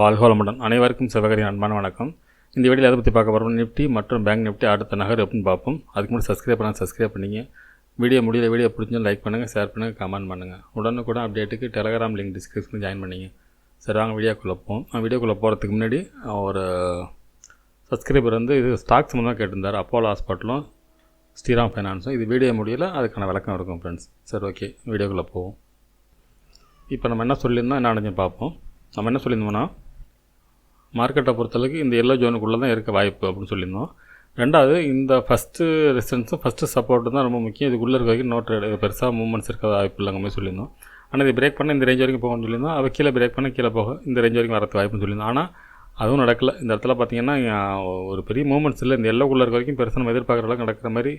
வாழ்க வளமுடன். அனைவருக்கும் சிவகரின் அன்பான வணக்கம். இந்த வீடியோவில் எதை பற்றி பார்க்க போகிறோம், நிஃப்டி மற்றும் பேங்க் நிஃப்டி அடுத்த நகர் எப்படின்னு பார்ப்போம். அதுக்கு முன்னாடி சப்ஸ்கிரைப் பண்ணிங்க. வீடியோ பிடிச்சும் லைக் பண்ணுங்கள், ஷேர் பண்ணுங்கள், கமெண்ட் பண்ணுங்கள். உடனுக்குடன் அப்டேட்டுக்கு டெலகிராம் லிங்க் டிஸ்கிரிப்ஷனில் ஜாயின் பண்ணிங்க. சரி, வாங்க வீடியோக்குள்ளே போவோம். வீடியோக்குள்ளே போகிறதுக்கு முன்னாடி ஒரு சப்ஸ்கிரைபர் இது ஸ்டாக்ஸ் தான் கேட்டிருந்தார். அப்போலோ ஹாஸ்பிட்டலும் ஸ்ரீராம் ஃபைனான்ஸும். இது வீடியோ முடியல, அதுக்கான விளக்கம் இருக்கும் ஃப்ரெண்ட்ஸ். சரி, ஓகே, வீடியோக்குள்ளே போவோம். இப்போ நம்ம என்ன சொல்லியிருந்தோம், என்ன அடைஞ்சு பார்ப்போம். நம்ம என்ன சொல்லியிருந்தோம்னா, மார்க்கெட்டை பொறுத்தளவுக்கு இந்த எல்லோ ஜோனுக்குள்ளே தான் இருக்க வாய்ப்பு அப்படின்னு சொல்லியிருந்தோம். ரெண்டாவது, இந்த ஃபஸ்ட்டு ரெசிஸ்டன்ஸும் ஃபஸ்ட்டு சப்போர்ட்டு தான் ரொம்ப முக்கியம். இதுக்குள்ளே இருக்க வரைக்கும் பெருசாக மூவ்மெண்ட்ஸ் இருக்க வாய்ப்பு இல்லைங்க மாதிரி சொல்லியிருந்தோம். ஆனால் இது பிரேக் பண்ண இந்த ரேஞ்ச் வரைக்கும் போகணும்னு சொல்லியிருந்தோம். அவள் கீழே பிரேக் பண்ண கீழே போக இந்த ரேஞ்ச் வரைக்கும் வரது வாய்ப்புன்னு சொல்லியிருந்தோம். ஆனால் அதுவும் நடக்கலை. இந்த இடத்துல பார்த்திங்கன்னா ஒரு பெரிய மூவ்மெண்ட்ஸ் இல்லை. இந்த எல்லோக்குள்ளே இருக்க வரைக்கும் பெருசாக நம்ம எதிர்பார்க்குற அளவுக்கு நடக்கிற மாதிரி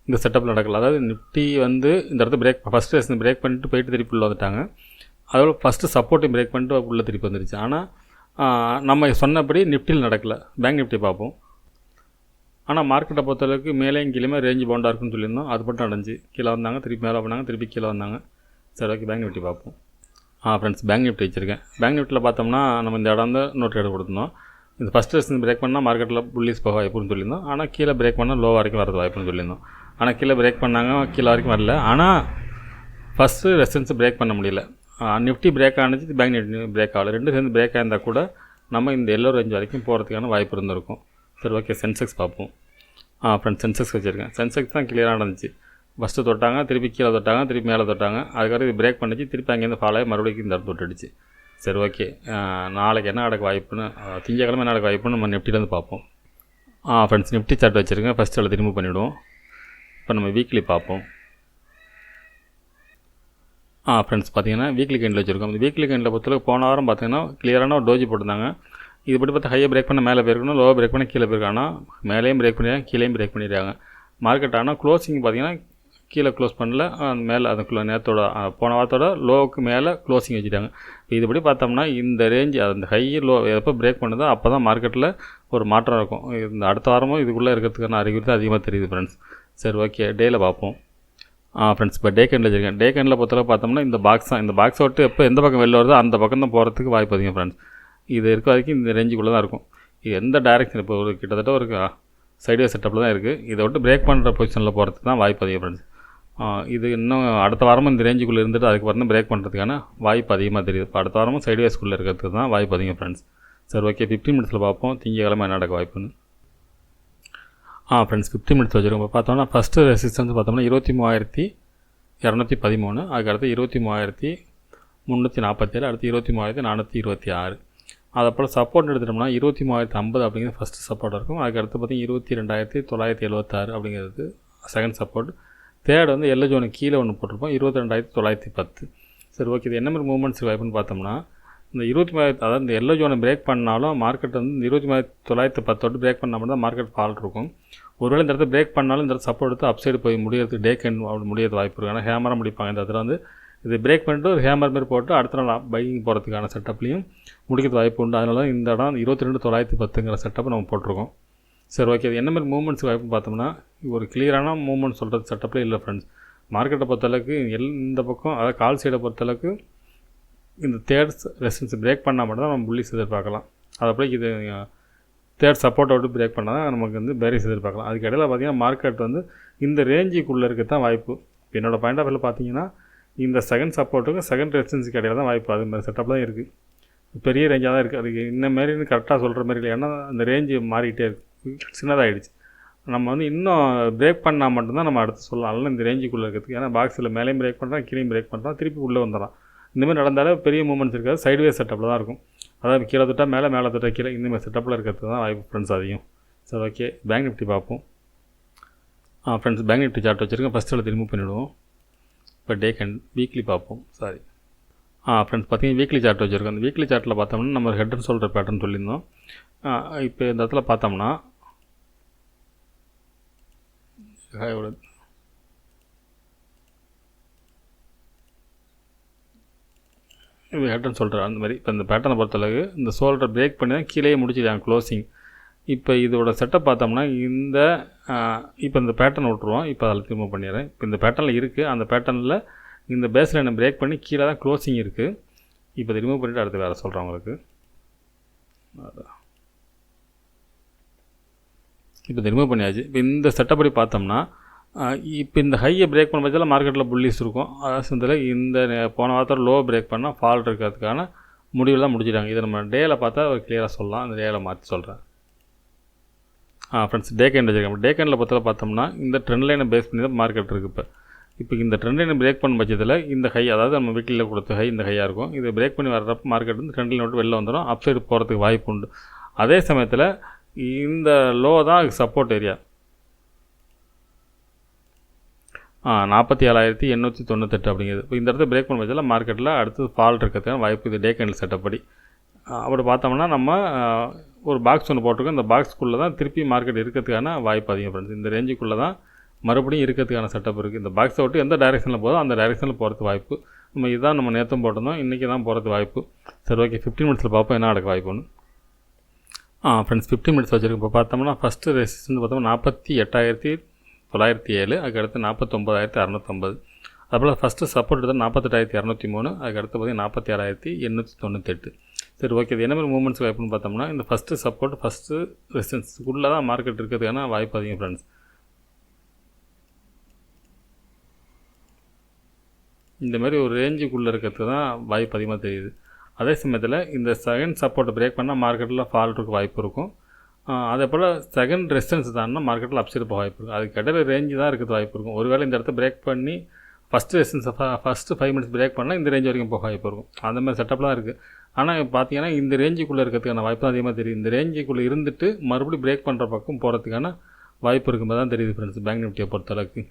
இந்த செட்டப்பில் நடக்கல. அதாவது நிஃப்டி இந்த இடத்துல ஃபஸ்ட்டு ரெசிஸ்டன்ஸ் பிரேக் பண்ணிட்டு போயிட்டு திருப்பி உள்ள வந்துட்டாங்க. அதோட ஃபஸ்ட்டு சப்போர்ட்டையும் பிரேக் பண்ணிட்டு உள்ளே திருப்பி வந்துருச்சு. ஆனால் நம்ம சொன்னபடி நிஃப்டியில் நடக்கலை. பேங்க் நிஃப்டி பார்ப்போம். ஆனால் மார்க்கெட்டை பொறுத்தளவுக்கு மேலேயும் கீழே ரேஞ்சு பவுண்டாக இருக்குன்னு சொல்லியிருந்தோம். அது மட்டும் அடைஞ்சு கீழே வந்தாங்க, திருப்பி மேலே பண்ணாங்க, திருப்பி கீழே வந்தாங்க. சரி, ஓகே, பேங்க் நிஃப்டி பார்ப்போம். ஃப்ரெண்ட்ஸ், பேங்க் நிஃப்டி வச்சுருக்கேன். பேங்க் நிஃப்டியில் பார்த்தோம்னா நம்ம இந்த இடம் வந்து இன்னொரு ட்ரேட் கொடுத்துருந்தோம். இந்த ஃபஸ்ட் ரெசிஸ்டன்ஸ் பிரேக் பண்ணால் மார்க்கெட்டில் புல்லிஸ் போக வாய்ப்புன்னு சொல்லியிருந்தோம். ஆனால் கீழே பிரேக் பண்ணால் லோ வரைக்கும் வரது வாய்ப்புன்னு சொல்லியிருந்தோம். ஆனால் கீழே பிரேக் பண்ணாங்க, கீழே வரைக்கும் வரல. ஆனால் ஃபஸ்ட்டு ரெசிஸ்டன்ஸ் பிரேக் பண்ண முடியல. நிஃப்டி பிரேக் ஆனிச்சு, பேங்க் நிஃப்டி பிரேக் ஆகலை. ரெண்டு சேர்ந்து பிரேக் ஆயிருந்தால் கூட நம்ம இந்த எல்லோ ரேஞ்ச் வரைக்கும் போகிறதுக்கான வாய்ப்பு இருந்திருக்கும். சரி, ஓகே, சென்செக்ஸ் பார்ப்போம். ஃப்ரெண்ட்ஸ், சென்செக்ஸ் வச்சுருக்கேன். சென்செக்ஸ் தான் கிளியராக நடந்துச்சு. ஃபஸ்ட்டு தொட்டாங்க, திருப்பி கீழே தொட்டாங்க, திருப்பி மேலே தொட்டாங்க. அதுக்கப்புறம் இது பிரேக் பண்ணிச்சு, திருப்பி அங்கேருந்து ஃபாலோ ஆகி மறுபடியும் இந்த இடத்து தொட்டுடுச்சு. சரி, ஓகே, நாளைக்கு என்ன நடக்க வாய்ப்புன்னு, திங்கக்கிழமை என்ன நடக்க வாய்ப்புன்னு நம்ம நிஃப்டிலேருந்து பார்ப்போம். ஃப்ரெண்ட்ஸ், நிஃப்டி சார்ட் வச்சுருக்கேன். ஃபஸ்ட்டு அதில் ரிமூவ் பண்ணிவிடுவோம். இப்போ நம்ம வீக்லி பார்ப்போம். ஃப்ரெண்ட்ஸ், பார்த்தீங்கன்னா வீக்லி கேண்டில் வச்சுருக்கோம். இந்த வீக்லி கேண்டில் பொறுத்தளவுக்கு போன வாரம் பார்த்தீங்கன்னா கிளியரான ஒரு டோஜி போட்டிருந்தாங்க. இது பற்றி பார்த்தா ஹையை பிரேக் பண்ண மேலே போயிருக்கணும், லோவை பிரேக் பண்ண கீழே போயிருக்காங்க. ஆனால் மேலேயும் பிரேக் பண்ணிடுறாங்க, கீழேயும் பிரேக் பண்ணிடுறாங்க. மார்க்கெட் ஆனால் க்ளோசிங் பார்த்தீங்கன்னா கீழே க்ளோஸ் பண்ணல, மேலே அதுக்குள்ளே நேரத்தோட போன வாரத்தோட லோவுக்கு மேலே க்ளோசிங் வச்சுட்டாங்க. இதுபடி பார்த்தோம்னா இந்த ரேஞ்ச் அந்த ஹை லோ எப்போ பிரேக் பண்ணுதோ அப்போ தான் மார்க்கெட்டில் ஒரு மாற்றம் இருக்கும். இந்த அடுத்த வாரமும் இதுக்குள்ளே இருக்கிறதுக்கான அறிகுறி தான் அதிகமாக தெரியுது ஃப்ரெண்ட்ஸ். சரி, ஓகே, டேயில் பார்ப்போம். ஃப்ரெண்ட்ஸ், இப்போ டே கேண்டில் வச்சுருக்கேன். டே கேண்டில் பொறுத்தளவு பார்த்தோம்னா இந்த பாக்ஸ் தான். இந்த பாக்ஸை விட்டு எப்போ எந்த பக்கம் வெளில வருதோ அந்த பக்கம் தான் போகிறதுக்கு வாய்ப்பு அதிகம் ஃப்ரெண்ட்ஸ். இது இருக்க வரைக்கும் இந்த ரேஞ்சுக்குள்ளே தான் இருக்கும். இது எந்த டைரெக்ஷன் இப்போ ஒரு கிட்டத்தட்ட ஒரு சைடுவே செட்டப்பில் தான் இருக்குது. இதை விட்டு பிரேக் பண்ணுற பொசிஷனில் போகிறதுக்கு தான் வாய்ப்பு அதிகம் ஃப்ரெண்ட்ஸ். இது இன்னும் அடுத்த வாரமும் இந்த ரேஞ்சுக்குள்ளே இருந்துட்டு அதுக்கப்புறம் தான் பிரேக் பண்ணுறதுக்கான வாய்ப்பு அதிகமாக தெரியுது. இப்போ அடுத்த வாரமும் சைடுவேஸ்குள்ளே இருக்கிறதுக்கு தான் வாய்ப்பு அதிகம் ஃப்ரெண்ட்ஸ். சரி, ஓகே, 15 மினிட்ஸில் பார்ப்போம் திங்கக்கிழமை என்ன நடக்க வாய்ப்புன்னு. ஃப்ரெண்ட்ஸ், 15 மினிட்ஸ் வச்சுருக்கோம். இப்போ பார்த்தோம்னா ஃபஸ்ட்டு ரெசிஸ்டன்ஸ் பார்த்தோம்னா 23,213, அதுக்கடுத்து 23,347, அடுத்து 23,426. அதப்போல் சப்போர்ட் எடுத்துட்டோம்னா 23,050 அப்படிங்கிறது ஃபஸ்ட்டு சப்போர்ட் இருக்கும். அதுக்கடுத்து பார்த்தீங்கன்னா 22,976 அப்படிங்கிறது செகண்ட் சப்போர்ட். தேர்ட் வந்து எல்லோ ஜோனுக்கு கீழே ஒன்று போட்டிருப்போம், 22,910. சரி, ஓகே, இது என்ன மாதிரி மூவ்மெண்ட்ஸ் வாய்ப்புன்னு பார்த்தோம்னா இந்த 23,000, அதாவது இந்த எல்லோ ஜோனை பிரேக் பண்ணாலும் மார்க்கெட் வந்து இந்த 23,910 பிரேக் பண்ணால் மட்டும் தான் மார்க்கெட் ஃபால் இருக்கும். ஒருவேளை இந்த இடத்துல பிரேக் பண்ணாலும் இந்த இடத்துல சப்போர்ட் எடுத்து அப்சைடு போய் முடியறதுக்கு டே கேண்ட் முடியாது வாய்ப்பு இருக்குது. ஆனால் ஹேமராக முடிப்பாங்க. இந்த இடத்துல வந்து இது பிரேக் பண்ணிட்டு ஒரு ஹேமர் மாரி போட்டு அடுத்த நாள் பையிங் போகிறதுக்கான செட்டப்லையும் முடிக்கிறது வாய்ப்பு உண்டு. அதனால தான் இந்த இடம் 22,910 செட்டப் நம்ம போட்டிருக்கோம். சரி, ஓகே, இது என்ன மாதிரி மூவ்மெண்ட்ஸ் வாய்ப்புன்னு பார்த்தோம்னா ஒரு கிளியரான மூவ்மெண்ட் சொல்கிறது செட்டப்லேயே இல்லை ஃப்ரெண்ட்ஸ். மார்க்கெட்டை பொறுத்தளவுக்கு இந்த பக்கம், அதாவது கால் சைடை பொறுத்தளவுக்கு இந்த தேர்ட் ரெசிஸ்டன்ஸ் பிரேக் பண்ணால் மட்டும் தான் நம்ம புல்லிஸ் எதிர்பார்க்கலாம். அதப்படி இது தேர்ட் சப்போர்ட்டை விட்டு பிரேக் பண்ணால் தான் நமக்கு வந்து பேரிஸ் எதிர்பார்க்கலாம். அதுக்கு இடையில் பார்த்திங்கன்னா மார்க்கெட் வந்து இந்த ரேஞ்சுக்குள்ளே இருக்க தான் வாய்ப்பு. என்னோடய பாயிண்ட் ஆஃப் வியூவில் பார்த்தீங்கன்னா இந்த செகண்ட் சப்போர்ட்டுக்கு செகண்ட் ரெசிஸ்டன்ஸுக்கு இடையில தான் வாய்ப்பு. அது மாதிரி செட்டப் தான் இருக்குது. பெரிய ரேஞ்சாக தான் இருக்குது. அதுக்கு இந்த மாரின்னு கரெக்டாக சொல்கிற மாதிரி இல்லை. ஏன்னா அந்த ரேஞ்சு மாறிக்கிட்டே இருக்குது, சின்னதாகிடுச்சு. நம்ம வந்து இன்னும் பிரேக் பண்ணால் மட்டும்தான் நம்ம அடுத்து சொல்லலாம். அதனால் இந்த ரேஞ்சுக்குள்ளே இருக்கிறதுக்கு, ஏன்னா பாக்ஸில் மேலேயும் பிரேக் பண்ணுறான், கீழேயும் பிரேக் பண்ணுறான், திருப்பி உள்ளே வந்துடலாம். இந்தமாதிரி நடந்தாலே பெரிய மூவ்மெண்ட்ஸ் இருக்காது, சைடுவே செட்டப்பில் தான் இருக்கும். அதாவது கீழே தொட்டால் மேலே, மேலே தொட்டால் கீழே, இந்தமாதிரி செட்டப்பில் இருக்கிறது தான் வாய்ப்பு ஃப்ரெண்ட்ஸ் அதிகம். சரி, ஓகே, பேங்க் நிஃப்டி பார்ப்போம். ஃப்ரெண்ட்ஸ், பேங்க் நிஃப்டி சார்ட் வச்சுருக்கேன். ஃபஸ்ட்டு ரிமூவ் பண்ணிவிடுவோம். இப்போ டே வீக்லி பார்ப்போம். ஃப்ரெண்ட்ஸ், பார்த்தீங்கன்னா வீக்லி சார்ட் வச்சுருக்கோம். அந்த வீக்லி சார்ட்டில் பார்த்தோம்னா நம்ம ஹெட்னு சொல்கிற பேட்டர்ன் சொல்லியிருந்தோம். இப்போ இந்த இடத்துல பார்த்தோம்னா இது ஹெட்னு சொல்கிறேன். அந்த மாதிரி இப்போ இந்த பேட்டர்னை பொறுத்தளவுக்கு இந்த ஷோல்டர் பிரேக் பண்ணி தான் கீழே முடிச்சுட்டாங்க க்ளோசிங். இப்போ இதோட செட்டப் பார்த்தோம்னா இப்போ இந்த பேட்டர்ன் விட்ருவோம். இப்போ அதில் திரும்ப பண்ணிடுறேன். இப்போ இந்த பேட்டர்னில் இருக்குது. அந்த பேட்டர்னில் இந்த பேஸ் லைனை பிரேக் பண்ணி கீழே தான் க்ளோசிங் இருக்குது. இப்போ ரிமூவ் பண்ணிவிட்டு அடுத்து வேறு சொல்கிறேன் உங்களுக்கு. இப்போ ரிமூவ் பண்ணியாச்சு. இப்போ இந்த செட்டப் படி பார்த்தோம்னா இப்போ இந்த ஹையை பிரேக் பண்ண பட்சத்தில் மார்க்கெட்டில் புல்லிஸ் இருக்கும். அதாவது இந்த போன வாரத்தில் லோ பிரேக் பண்ணால் ஃபால் இருக்கிறதுக்கான முடிவில் தான் முடிச்சிட்டாங்க. இதை நம்ம டேயில் பார்த்தா ஒரு கிளியராக சொல்லலாம். அந்த டேயில் மாற்றி சொல்கிறேன். ஃப்ரெண்ட்ஸ் டே கேண்ட் வச்சுருக்கேன். டே கேண்டில் பொறுத்தவரை பார்த்தோம்னா இந்த ட்ரெண்ட் லைனை பேஸ் பண்ணி தான் மார்க்கெட் இருக்குது. இப்போ இந்த ட்ரெண்ட் லைனை பிரேக் பண்ண பட்சத்தில் இந்த ஹை, அதாவது நம்ம வீட்டில் கொடுத்த ஹை இந்த ஹையாக இருக்கும். இதை பிரேக் பண்ணி வர்றப்போ மார்க்கெட் வந்து ட்ரெண்ட் லைன் விட்டு வெளில வந்துடும். அப் சைடு போகிறதுக்கு வாய்ப்பு உண்டு. அதே சமயத்தில் இந்த லோ தான் சப்போர்ட் ஏரியா 47,898 அப்படிங்கிறது. இப்போ இந்த இடத்துல பிரேக் பண்ண பட்சத்தில் மார்க்கெட்டில் அடுத்து ஃபால் இருக்கிறதுக்கான வாய்ப்பு இது டே கேண்டில் செட்டப் படி. அப்படி பார்த்தோம்னா நம்ம ஒரு பாக்ஸ் ஒன்று போட்டிருக்கோம். இந்த பாக்ஸ்க்குள்ளே தான் திருப்பி மார்க்கெட் இருக்கிறதுக்கான வாய்ப்பு அதிகம் ஃப்ரெண்ட்ஸ். இந்த ரேஞ்சுக்குள்ளே தான் மறுபடியும் இருக்கிறதுக்கான செட்டப் இருக்குது. இந்த பாக்ஸை விட்டு எந்த டைரெக்ஷனில் போதோ அந்த டைரெக்ஷனில் போகிறதுக்கு வாய்ப்பு. இதுதான் நம்ம நேற்றும் போட்டிருந்தோம். இன்றைக்கி தான் போகிறதுக்கு வாய்ப்பு. சரி, ஓகே. 15 மினிட்ஸில் பார்ப்போம் என்ன நடக்க வாய்ப்புன்னு. ஃப்ரெண்ட்ஸ் 15 மினிட்ஸ் வச்சுருக்கோம். இப்போ பார்த்தோம்னா ஃபஸ்ட்டு ரெசிஸ்டன்ஸ் பார்த்தோம்னா 48,907, அதுக்கடுத்து 49,650. அதுபோல் ஃபஸ்ட்டு சப்போர்ட் எடுத்தால் 48,203, அதுக்கடுத்து பார்த்தீங்கன்னா 46,898. சரி, ஓகே. இது என்ன மாதிரி மூவ்மெண்ட்ஸ் வாய்ப்புன்னு பார்த்தோம்னா இந்த ஃபஸ்ட்டு சப்போர்ட் ஃபஸ்ட்டு ரெசிஸ்டன்ஸுக்குள்ளே தான் மார்க்கெட் இருக்கிறதுக்கான வாய்ப்பு அதிகம் ஃப்ரெண்ட்ஸ். இந்த மாதிரி ஒரு ரேஞ்சுக்குள்ளே இருக்கிறதுக்கு தான் வாய்ப்பு அதிகமாக தெரியுது. அதே சமயத்தில் இந்த செகண்ட் சப்போர்ட்டை பிரேக் பண்ணால் மார்க்கெட்டில் ஃபால் இருக்க வாய்ப்பு இருக்கும். அதே போல் செகண்ட் ரெசிஸ்டன்ஸ் தான்னா மார்க்கெட்டில் அப்சைடு போக வாய்ப்பு இருக்கும். அதுக்கு இடையில ரேஞ்சு தான் இருக்கிறது வாய்ப்பு இருக்கும். ஒருவேளை இந்த இடத்த பிரேக் பண்ணி ஃபஸ்ட்டு ரெசிஸ்டன்ஸை ஃபஸ்ட்டு 5 மினிட்ஸ் பிரேக் பண்ணால் இந்த ரேஞ்ச் வரைக்கும் போக வாய்ப்பு இருக்கும். அந்த மாதிரி செட்டப்லாம் இருக்குது. ஆனால் பார்த்தீங்கன்னா இந்த ரேஞ்சுக்குள்ளே இருக்கிறதுக்கான வாய்ப்பு தான் அதிகமாக தெரியும். இந்த ரேஞ்சுக்குள்ளே இருந்துட்டு மறுபடியும் பிரேக் பண்ணுற பக்கம் போகிறதுக்கான வாய்ப்பு இருக்கும்போது தான் தெரியுது ஃப்ரெண்ட்ஸ். பேங்க் நிஃப்டியை பொறுத்தளவுக்கு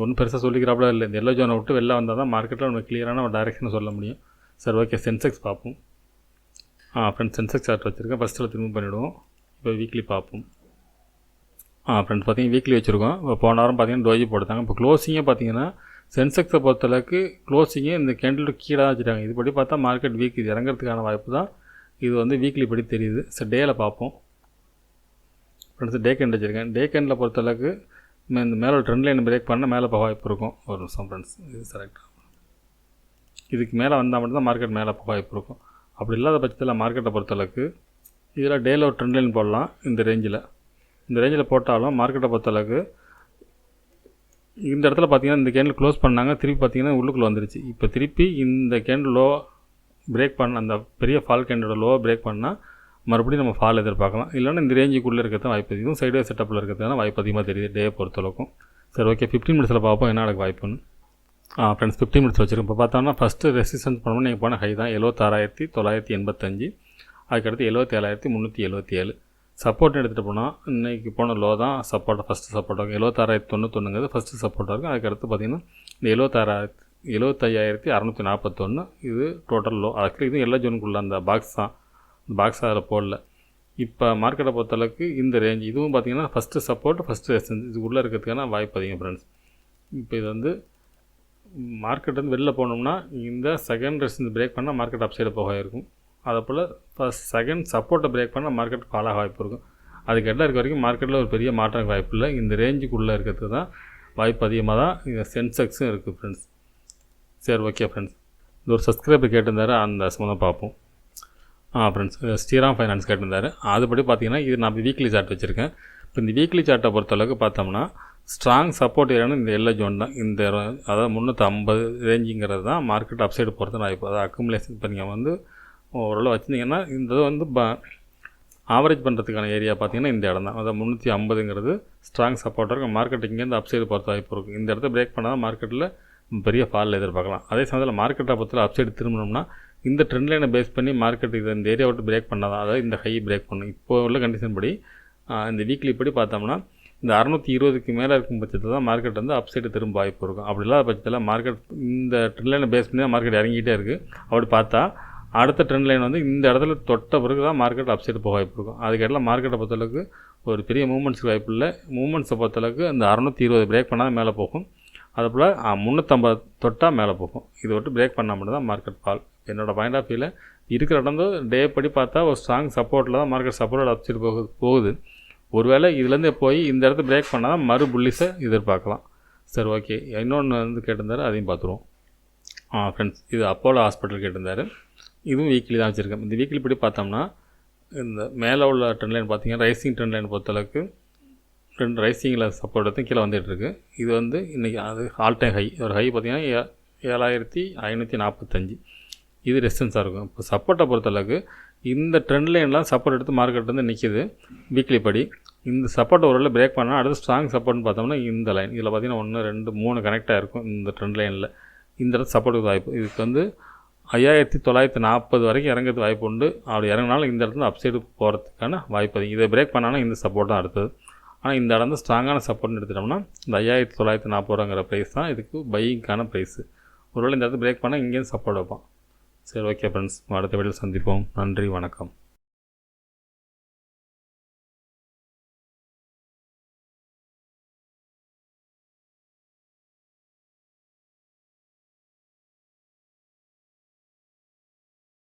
ஒன்றும் பெருசாக சொல்லிக்கிறாப்புல இல்லை. இந்த எல்லோ ஜோனை விட்டு வெளில வந்தால் தான் மார்க்கெட்டில் நம்ம கிளியரான ஒரு டைரெக்ஷனை சொல்ல முடியும். சரி, ஓகே. சென்செக்ஸ் பார்ப்போம். ஃப்ரெண்ட்ஸ் சென்செக்ஸ் சார்ட் வச்சுருக்கேன். ஃபஸ்ட்டில் திரும்ப பண்ணிவிடுவோம். இப்போ வீக்லி பார்ப்போம். ஃப்ரெண்ட்ஸ் பார்த்தீங்கன்னா வீக்லி வச்சுருக்கோம். இப்போ போன வாரம் பார்த்தீங்கன்னா டோஜி போட்டாங்க. இப்போ க்ளோசிங்கே பார்த்தீங்கன்னா சென்செக்ஸை பொறுத்தளவுக்கு க்ளோசிங்கே இந்த கேண்டில் கீழே தான் வச்சுட்டாங்க. இதுபடி பார்த்தா மார்க்கெட் வீக் இது இறங்கிறதுக்கான வாய்ப்பு தான் இது வந்து வீக்லி படி தெரியுது. சரி, டேயில் பார்ப்போம். ஃப்ரெண்ட்ஸ் டே கேண்ட் வச்சுருக்கேன். டே கேண்டில் பொறுத்தளவுக்கு இந்த மேலே ட்ரெண்ட் லைன் பிரேக் பண்ணால் மேலே போக வாய்ப்பு இருக்கும். ஒரு நிமிஷம் ஃப்ரெண்ட்ஸ், இது செலக்ட் இதுக்கு மேலே வந்தால் மட்டும்தான் மார்க்கெட் மேலே போக வாய்ப்பு இருக்கும். அப்படி இல்லாத பட்சத்தில் மார்க்கெட்டை பொறுத்தளவுக்கு இதில் டேயில் ஒரு ட்ரெண்ட் லைன் போடலாம். இந்த ரேஞ்சில் போட்டாலும் மார்க்கெட்டை பொறுத்தளவுக்கு இந்த இடத்துல பார்த்தீங்கன்னா இந்த கேண்டில் க்ளோஸ் பண்ணாங்க. திருப்பி பார்த்தீங்கன்னா உள்ளுக்குள்ளே வந்துருச்சு. இப்போ திருப்பி இந்த கேண்டில் லோ பிரேக் பண்ண அந்த பெரிய ஃபால் கேண்டோட லோவை பிரேக் பண்ணால் மறுபடியும் நம்ம ஃபால் எதிர்பார்க்கலாம். இல்லைன்னா இந்த ரேஞ்சுக்குள்ளே இருக்கிறது வாய்ப்பு அதிகம். சைடு செட்டப்பில் இருக்கிறதுனா வாய்ப்பு அதிகமாக தெரியுது டே பொறுத்தளவுக்கும். சரி, ஓகே. 15 மினிட்ஸில் பார்ப்போம் என்ன நடக்க வாய்ப்புன்னு. ஃப்ரெண்ட்ஸ் 15 மினிட்ஸ் வச்சுருக்கோம். இப்போ பார்த்தோம்னா ஃபஸ்ட்டு ரெசிஸ்டன்ஸ் பண்ணணும் நீங்கள் போன ஹை தான் 76,985, அதுக்கடுத்து 77,377. சப்போர்ட் எடுத்துகிட்டு போனால் இன்றைக்கி போன லோ தான் சப்போர்ட்டாக ஃபஸ்ட்டு சப்போர்ட்டாக 76,091 ஃபஸ்ட்டு சப்போர்ட்டாக இருக்கும். அதுக்கடுத்து பார்த்திங்கன்னா இந்த 75,641 இது டோட்டல் லோ. ஆக்சுவலி இது எல்லா ஜோனுக்குள்ள அந்த பாக்ஸ் தான். இந்த பாக்ஸ் அதில் போடல. இப்போ மார்க்கெட்டை பொறுத்தளவுக்கு இந்த ரேஞ்ச் இதுவும் பார்த்திங்கன்னா ஃபஸ்ட்டு சப்போர்ட் ஃபஸ்ட்டு ரெசிஸ்டன்ஸ் இதுக்குள்ளே இருக்கிறதுக்கான வாய்ப்பு அதிகம் ஃப்ரெண்ட்ஸ். இப்போ இது வந்து மார்க்கெட் வந்து வெளில போனோம்னா இந்த செகண்ட் ரெசிஸ்டன்ஸ் பிரேக் பண்ணால் மார்க்கெட் அப்சைடு போக இருக்கும். அதே போல் ஃபஸ்ட் செகண்ட் சப்போர்ட்டை பிரேக் பண்ணால் மார்க்கெட் ஃபால் ஆக வாய்ப்பு இருக்கும். அதுக்கு இடம் இருக்க வரைக்கும் மார்க்கெட்டில் ஒரு பெரிய மாற்றம் வாய்ப்பு இல்லை. இந்த ரேஞ்சுக்குள்ளே இருக்கிறதுக்கு தான் வாய்ப்பு அதிகமாக தான் இந்த சென்செக்ஸும் இருக்குது ஃப்ரெண்ட்ஸ். சரி, ஓகே ஃப்ரெண்ட்ஸ். இது ஒரு சப்ஸ்கிரைபர் கேட்டிருந்தாரு, அந்த சம்மந்தம் பார்ப்போம். ஃப்ரெண்ட்ஸ் ஸ்ரீராம் ஃபைனான்ஸ் கேட்டிருந்தாரு. அதுபடி பார்த்தீங்கன்னா இது நான் வீக்லி சார்ட் வச்சுருக்கேன். இப்போ இந்த வீக்லி சார்ட்டை பொறுத்தளவுக்கு பார்த்தோம்னா ஸ்ட்ராங் சப்போர்ட் ஏரியானு இந்த எல்லோ ஜோன் தான். இந்த அதாவது 350 ரேஞ்சுங்கிறது தான் மார்க்கெட் அப்சைடு போகிறது வாய்ப்பு. அதாவது அக்குமுலேஷன் இப்போ நீங்கள் வந்து ஓரளவு வச்சுருந்தீங்கன்னா இந்த வந்து ஆவரேஜ் பண்ணுறதுக்கான ஏரியா பார்த்தீங்கன்னா இந்த இடம் தான். அதாவது 350ங்கிறது ஸ்ட்ராங் சப்போர்ட்டாக இருக்கும். மார்க்கெட் இங்கேருந்து அப்சைடு போகிறது வாய்ப்பு இருக்கும். இந்த இடத்த பிரேக் பண்ணால் தான் மார்க்கெட்டில் பெரிய ஃபால் எதிர்பார்க்கலாம். அதே சமயத்தில் மார்க்கெட்டை பொறுத்தவரை அப்சைடு திரும்பணும்னா இந்த ட்ரெண்ட் லைனை பேஸ் பண்ணி மார்க்கெட் இது இந்த ஏரியா விட்டு பிரேக் பண்ணால் தான், அதாவது இந்த ஹை பிரேக் பண்ணணும். இப்போ உள்ள கண்டிஷன் படி இந்த வீக்லி படி பார்த்தோம்னா இந்த 620க்கு மேலே இருக்கும் பட்சத்தில் தான் மார்க்கெட் வந்து அப்சைடு திரும்ப வாய்ப்பு இருக்கும். அப்படி இல்லாத பட்சத்தில் மார்க்கெட் இந்த ட்ரெண்ட் லைனை பேஸ் பண்ணி தான் மார்க்கெட் இறங்கிட்டே இருக்குது. அப்படி பார்த்தா அடுத்த ட்ரெண்ட் லைன் வந்து இந்த இடத்துல தொட்ட பிறகு தான் மார்க்கெட் அப்சைடு போக வாய்ப்பு இருக்கும். அதுக்கெல்லாம் மார்க்கெட்டை பொறுத்தளவுக்கு ஒரு பெரிய மூவ்மெண்ட்ஸுக்கு வாய்ப்பு இல்லை. மூவ்மெண்ட்ஸை பொறுத்தளவுக்கு இந்த 620 பிரேக் பண்ணால் மேலே போகும். அதுபோல் 350 தொட்டால் மேலே போகும். இதை விட்டு பிரேக் பண்ணால் மட்டும் தான் மார்க்கெட் ஃபால். என்னோடய பாயிண்ட் ஆஃப் வியூவில் இருக்கிற இடம் டே படி பார்த்தா ஒரு ஸ்ட்ராங் சப்போர்ட்டில் தான் மார்க்கெட் சப்போர்ட் அப்சைடு போகுது. ஒருவேளை இதுலேருந்து போய் இந்த இடத்த பிரேக் பண்ணால் தான் மறு புல்லிஸை எதிர்பார்க்கலாம். சரி, ஓகே. இன்னொன்று வந்து கேட்டிருந்தாரு, அதையும் பார்த்துருவோம். ஃப்ரெண்ட்ஸ் இது அப்போலோ ஹாஸ்பிட்டல் கேட்டிருந்தாரு. இதுவும் வீக்லி தான் வச்சுருக்கேன். இந்த வீக்லி படி பார்த்தோம்னா இந்த மேலே உள்ள ட்ரெண்ட் லைன் பார்த்தீங்கன்னா ரைசிங் ட்ரெண்ட் லைன் பொறுத்தளவுக்கு 2 ரைசிங்கில் சப்போர்ட் எடுத்து கீழே வந்துகிட்ருக்கு. இது வந்து இன்றைக்கி அது ஆல் டைம் ஹை, ஒரு ஹை பார்த்திங்கன்னா 7545. இது ரெசிஸ்டன்ஸாக இருக்கும். இப்போ சப்போர்ட்டை பொறுத்தளவுக்கு இந்த ட்ரெண்ட் லைன்லாம் சப்போர்ட் எடுத்து மார்க்கெட் வந்து நிற்கிது வீக்லி படி. இந்த சப்போர்ட் ஒரு பிரேக் பண்ணால் அடுத்து ஸ்ட்ராங் சப்போர்ட்னு பார்த்தோம்னா இந்த லைன் இதில் பார்த்திங்கன்னா 1 2 3 கனெக்டாக இருக்கும். இந்த ட்ரெண்ட் லைனில் இந்த இடத்து சப்போர்ட்டுக்கு வாய்ப்பு. இதுக்கு வந்து 5940 வரைக்கும் இறங்கிறது வாய்ப்பு உண்டு. அப்படி இறங்கினாலும் இந்த இடத்துல அப்சைடு போகிறதுக்கான வாய்ப்பு அதிகம். இதை பிரேக் பண்ணாலும் இந்த சப்போர்ட் தான் அடுத்தது. ஆனால் இந்த இடம் வந்து ஸ்ட்ராங்கான சப்போர்ட்னு எடுத்துட்டோம்னா இந்த 5940 ப்ரைஸ் தான் இதுக்கு பையிங்கான ப்ரைஸு. ஒருவேளை இந்த இடத்துல பிரேக் பண்ணால் இங்கேயும் சப்போர்ட் வைப்பான். சரி, ஓகே ஃப்ரெண்ட்ஸ், அடுத்த வீடியோவில் சந்திப்போம். நன்றி, வணக்கம்.